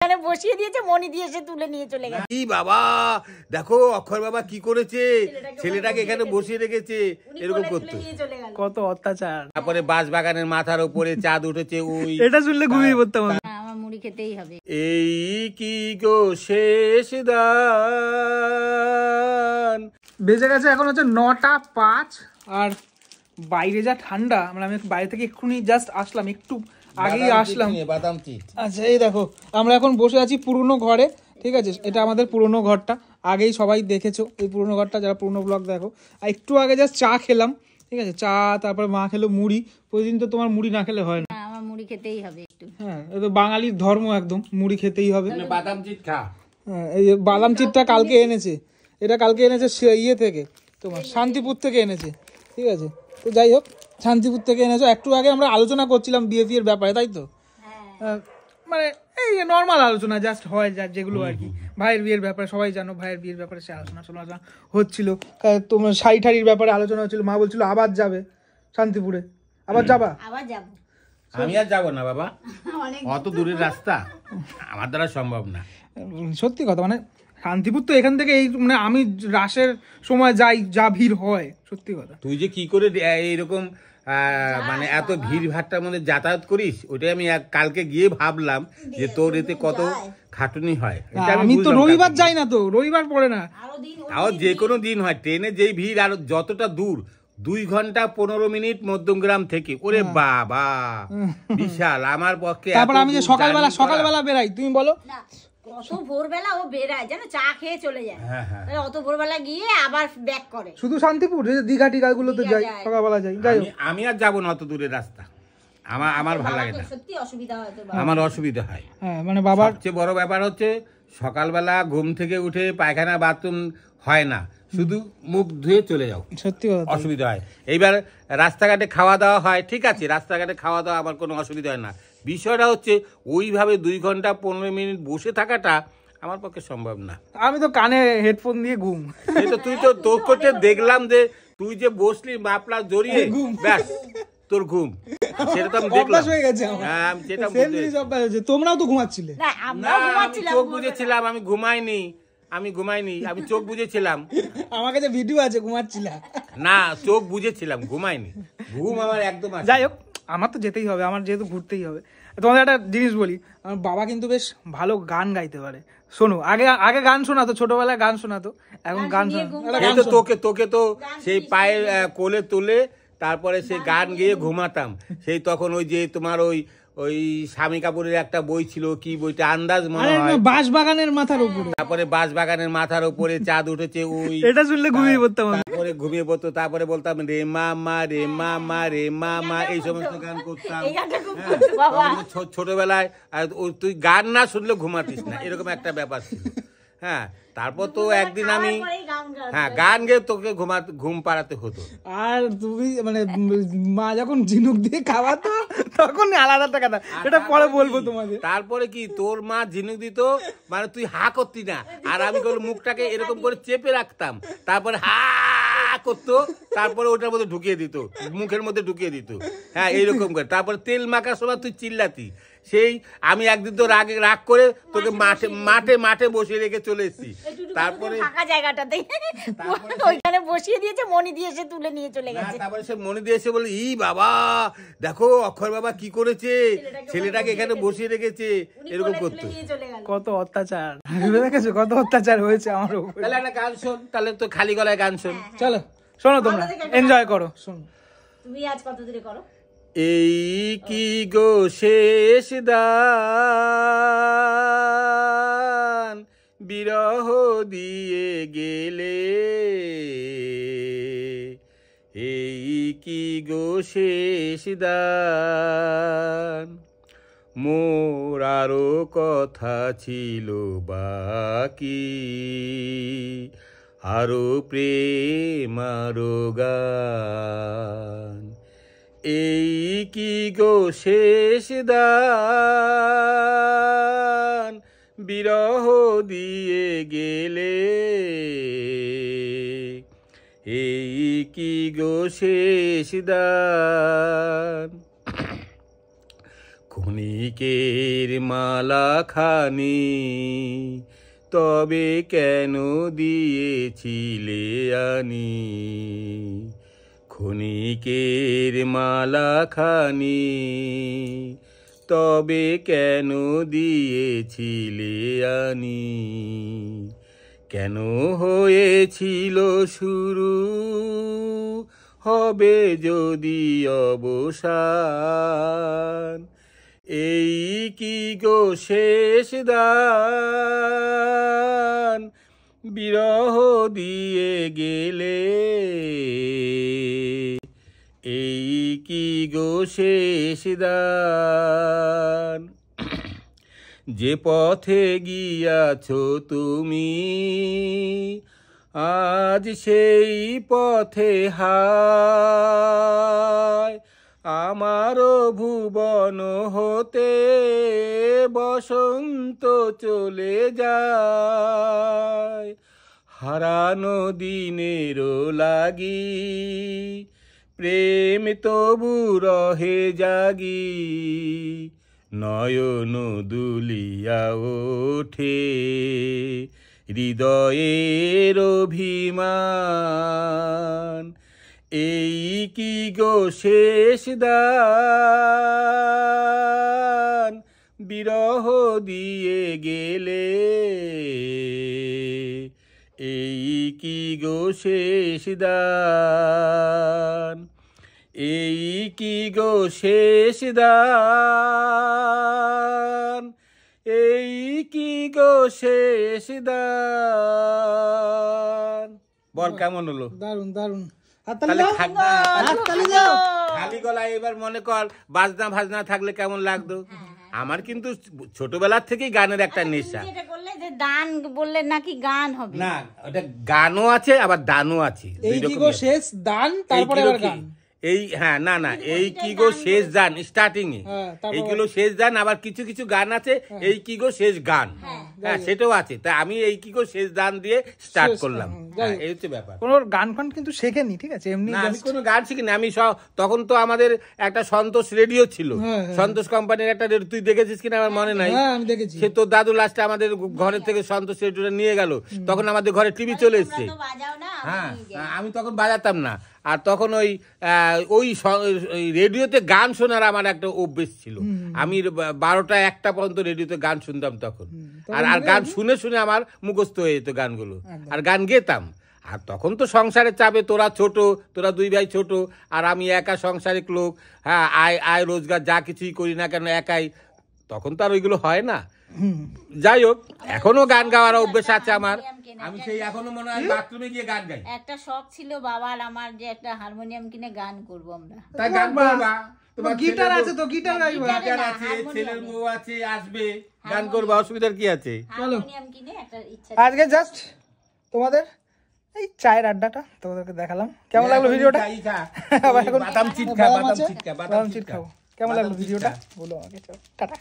বসিয়ে দিয়েছে, মনি দিয়ে এসে তুলে নিয়ে চলে গেছে। কি বাবা, দেখো অক্ষর বাবা কি করেছে, ছেলেটাকে এখানে বসিয়ে রেখেছে, এরকম করতে। কত অত্যাচার। তারপরে বাঁশ বাগানের মাথার উপরে চাঁদ উঠেছে, ওই এটা শুনলে ঘুমিয়ে পড়তাম। আমার মুড়ি খেতেই হবে। এই কি গো শেষ দান। বেজে গেছে এখন হচ্ছে 9টা 5। আর বাইরে যা ঠান্ডা, মানে আমি বাইরে থেকে এক্ষুনি জাস্ট আসলাম, একটু আগেই আসলাম। বাদাম চিট। আচ্ছা এই দেখো, আমরা এখন বসে আছি পুরনো ঘরে, ঠিক আছে? এটা আমাদের পুরনো ঘরটা, আগেই সবাই দেখেছো এই পুরনো ঘরটা, যারা পুরনো ব্লগ দেখো। আর একটু আগে জাস্ট চা খেলাম, ঠিক আছে? চা, তারপর মা খেলো মুড়ি। প্রতিদিন তো তোমার মুড়ি না খেলে হয় না। আমার মুড়ি খেতেই হবে একটু। হ্যাঁ, এটা তো বাঙালির ধর্ম, একদম মুড়ি খেতেই হবে। বাদাম চিট খা। হ্যাঁ, এই যে বাদাম চিটটা কালকে এনেছে, এটা কালকে এনেছে ইয়ে থেকে, তোমার শান্তিপুর থেকে এনেছে, ঠিক আছে? তো যাই হোক, শান্তিপুর থেকে এনেছো। একটু আগে আমরা আলোচনা করছিলাম বিয়ে ব্যাপারে, তাই তো? মানে এই নর্মাল আলোচনা জাস্ট হয়, যেগুলো আর কি ভাইয়ের বিয়ের ব্যাপারে, সবাই জানো ভাইয়ের বিয়ের ব্যাপারে সে আলোচনা হচ্ছিল। তোমার শাড়ি ঠাড়ির ব্যাপারে আলোচনা হচ্ছিল। মা বলছিল আবার যাবে শান্তিপুরে, আবার যাবা? আবার যাব। আমি আর যাবো না বাবা, অত দূরের রাস্তা আমার দ্বারা সম্ভব না। সত্যি কথা, মানে শান্তিপুর তো এখান থেকে এই মানে আমি রাসের সময় যাই, যা ভিড় হয়, সত্যি কথা। তুই যে কি করে এইরকম মানে এত ভিড় ভাট্টার মধ্যে যাতায়াত করিস, ওইটাই আমি কালকে গিয়ে ভাবলাম যে তোর এতে কত খাটুনি হয়। আমি তো রবিবার যাই না, তো রবিবার পড়ে না, তাও যে কোনো দিন হয়। ট্রেনে যেই ভিড়, আর যতটা দূর, 2 ঘন্টা 15 মিনিট মধ্যমগ্রাম থেকে, ওরে বাবা বিশাল আমার পক্ষে। তারপর আমি যে সকালবেলা বেরাই, তুমি বলো অত ভোরবেলা ও বেরায় জানো, চা খেয়ে চলে যায়। অত ভোরবেলা গিয়ে আবার ব্যাক করে। শুধু শান্তিপুর, দীঘা টিঘা গুলো তো যাই, সকালবেলা যাই। আমি আর যাবো না অত দূরের রাস্তা, আমার ভালো লাগে না। সত্যি অসুবিধা হয় তো, আমার অসুবিধা হয়। হ্যাঁ, মানে বাবার সবচেয়ে বড় ব্যাপার হচ্ছে সকালবেলা ঘুম থেকে উঠে পায়খানা বাথরুম হয় না, শুধু মুখ ধুয়ে চলে যাও, সত্যি কথা অসুবিধা হয়। এইবার রাস্তাঘাটে খাওয়া দাওয়া হয়, ঠিক আছে, রাস্তাঘাটে খাওয়া দাওয়া আমার কোনো অসুবিধা হয় না। বিষয়টা হচ্ছে ওইভাবে 2 ঘন্টা 15 মিনিট বসে থাকাটা আমার পক্ষে সম্ভব না। আমি তো কানে হেডফোন দিয়ে ঘুম। তুই তো তোর করতে দেখলাম যে তুই যে বসলি মাপলা জড়িয়ে, ব্যাস তোর ঘুম, সেটা তো আমি দেখলাম। হয়ে গেছে আমার। হ্যাঁ, সেটা তোমরাও তো ঘুমাচ্ছিলে। না আমরা ঘুমাচ্ছিলাম, চোখ বুজেছিলাম, আমি ঘুমাইনি, আমি চোখ বুজেছিলাম। আমার কাছে ভিডিও আছে, ঘুমাচ্ছিলাম না, চোখ বুজেছিলাম, ঘুমাইনি। ঘুম আমার একদম। যাই হোক, আমার তো যেতেই হবে, আমার যেহেতু ঘুরতেই হবে। তোমাদের একটা জিনিস বলি, আমার বাবা কিন্তু বেশ ভালো গান গাইতে পারে। শোনো, আগে গান শোনাতো, ছোটবেলায় গান শোনাতো, এখন গান শোনাতো। তোকে তো সেই পায়ে কোলে তুলে তারপরে সেই গান গেয়ে ঘুমাতাম। সেই তখন ওই যে তোমার ওই স্বামী কাপুরের একটা বই ছিল, কি বইটা, আন্দাজ মনে হয়, বাঁশবাগানের মাথার উপরে। তারপরে বাঁশবাগানের মাথার উপরে চাঁদ উঠেছে, ওই এটা শুনলে ঘুমিয়ে পড়তাম। তারপরে ঘুমিয়ে পড়তো, তারপরে বলতাম রে মামা রে মামা রে মামা, এই সমস্ত গান করতাম ছোটবেলায়। আর তুই গান না শুনলে ঘুমাতিস না, এরকম একটা ব্যাপার ছিল। হ্যাঁ, তারপর তো একদিন আমি গান গেয়ে তোকে ঘুম পাড়াতে হতো। আর তুমি মানে মা যখন ঝিনুক দিয়ে খাওয়াতো তখন আলাদা একটা কথা, এটা পরে বলবো তোমাকে। তারপরে কি তোর মা ঝিনুক দিত, মানে তুই হা করতি না, আর আমি মুখটাকে এরকম করে চেপে রাখতাম, তারপরে হা করতো, তারপরে ওটার মধ্যে ঢুকিয়ে দিত, মুখের মধ্যে ঢুকিয়ে দিত। হ্যাঁ, এইরকম করে। তারপরে তেল মাখার সময় তুই চিল্লাতি। সেই আমি একদিন তো রাগ করে তোকে মাঠে বসিয়ে রেখে চলে এসেছি। তারপরে ফাঁকা জায়গাটাতে ওইখানে বসিয়ে দিয়েছে, মনি দিয়ে এসে তুলে নিয়ে চলে গেছে। তারপরে সে মনি দিয়ে এসে বলে, ই বাবা, দেখো অক্ষর বাবা কি করেছে, ছেলেটাকে এখানে বসিয়ে রেখেছে, এরকম করতো। কত অত্যাচার, দেখেছো কত অত্যাচার হয়েছে আমার উপর। তাহলে একটা গান শোন, তাহলে তো খালি গলায় গান শোন। চলো শোনো, তোমরা এনজয় করো, শোনো। তুমি আজ কত দূরে করো। এই কি গো শেষ দান, বিরহ দিয়ে গেলে, এই কি গো শেষ দান, মোর আরো কথা ছিল বাকি, আরো প্রেম আরো গান, এই কি গো শেষ দান, বিরহ দিয়ে গেলে, এই কি গো শেষ দান, ক্ষণিকের মালাখানি তবে কেন দিয়েছিলে আনি, ক্ষণিকের মালাখানি তবে কেন দিয়েছিলে আনি, কেন হয়েছিল শুরু হবে যদি অবসান, এই কি গো শেষ দান বিরহ দিয়ে গেলে, এই কি গো শেষ দান, যে পথে গিয়াছ তুমি আজ সেই পথে হায়, আমারও ভুবন হতে বসন্ত চলে যায়, হারানো দিনেরও লাগি প্রেম তবু রহে জাগি, নয়ন দুলিয়া ওঠে হৃদয়ের অভিমান, এই কি গো শেষ দান বিরহ দিয়ে গেলে, এই কি গো শেষ দান, এই কি গো শেষ দান, এই কি গো শেষ দান। বল কেমন হলো? দারুন দারুন। তাহলে খালি গলায় এবার মনে কর বাজনা ভাজনা থাকলে কেমন লাগতো। আমার কিন্তু ছোটবেলার থেকেই গানের একটা নেশা। যেটা বললে যে দান বললে নাকি গান হবে না, ওটা গানও আছে আবার দানও আছে। এই কি গো শেষ দান তারপরে আবার গান। এই হ্যাঁ না না এই কি গো শেষ গান স্টার্টিং এ, এইগুলো শেষ গান, আবার কিছু কিছু গান আছে এই কি গো শেষ গান, হ্যাঁ সেটাও আছে। তা আমি এই কি গো শেষ গান দিয়ে স্টার্ট করলাম, এই হচ্ছে ব্যাপার। কোনো গান ফান কিন্তু শেখেনি, ঠিক আছে? এমনি না, আমি কোনো গান শিখিনি। আমি তখন তো আমাদের একটা সন্তোষ রেডিও ছিল, সন্তোষ কোম্পানির একটা রেডিও, তুই দেখেছিস কিনা আমার মনে নাই। আমি দেখেছি। সে তো দাদু লাস্টে আমাদের ঘরের থেকে সন্তোষ রেডিওটা নিয়ে গেল, তখন আমাদের ঘরে টিভি চলে এসছে। হ্যাঁ, আমি তখন বাজাতাম না। আর তখন ওই রেডিওতে গান শোনার আমার একটা অভ্যেস ছিল। আমি 12টা 1টা পর্যন্ত রেডিওতে গান শুনতাম তখন। আর গান শুনে শুনে আমার মুখস্থ হয়ে যেত গানগুলো, আর গান গেতাম। আর তখন তো সংসারের চাপে, তোরা ছোট, তোরা 2 ভাই ছোট, আর আমি একা সংসারিক লোক, হ্যাঁ আয় রোজগার যা কিছুই করি না কেন একাই, তখন তো আর ওইগুলো হয় না। যাই হোক, এখনো গান গাওয়ার অভ্যেস আছে আমার। আমি সেই এখনো মনে হয় বাথরুমে গিয়ে গান গাই। একটা শখ ছিল বাবার আমার যে একটা হারমোনিয়াম কিনে গান করবো আমরা। তাই গান করবা? তোমার গিটার আছে তো, গিটার গাইবা। গিটার আছে, ছেলের বউ আছে, আসবে, গান করবা, অসুবিধার কি আছে? হারমোনিয়াম কিনে একটা ইচ্ছা। আজকে জাস্ট তোমাদের এই চায়ের আড্ডাটা তোমাদেরকে দেখালাম। কেমন লাগলো ভিডিওটা? বাদাম চিট খাবো। কেমন লাগলো ভিডিওটা বলো আমাকে। টাটা।